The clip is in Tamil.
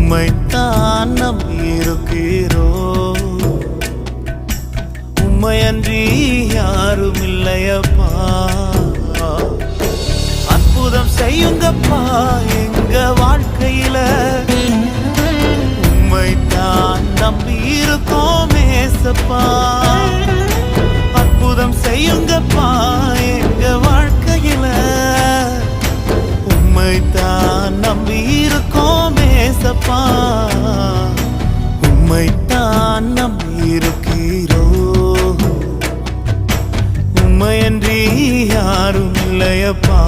உம்மைத்தான் நம்பியிருக்கிறோம். உம்மையன்றி யாரும் இல்லையப்பா. அற்புதம் செய்யுங்கப்பா எங்க வாழ்க்கையில. உம்மைத்தான் நம்பியிருக்கோம் ஏசப்பா. அற்புதம் செய்யுங்கப்பா எங்க வாழ்க்கையில. உம்மைத்தான் நம்பியிருக்கோம் ஏசப்பா. உம்மைத்தான் நம்பியிருக்கிறோம். உம்மையன்றி யாரும் இல்லையப்பா.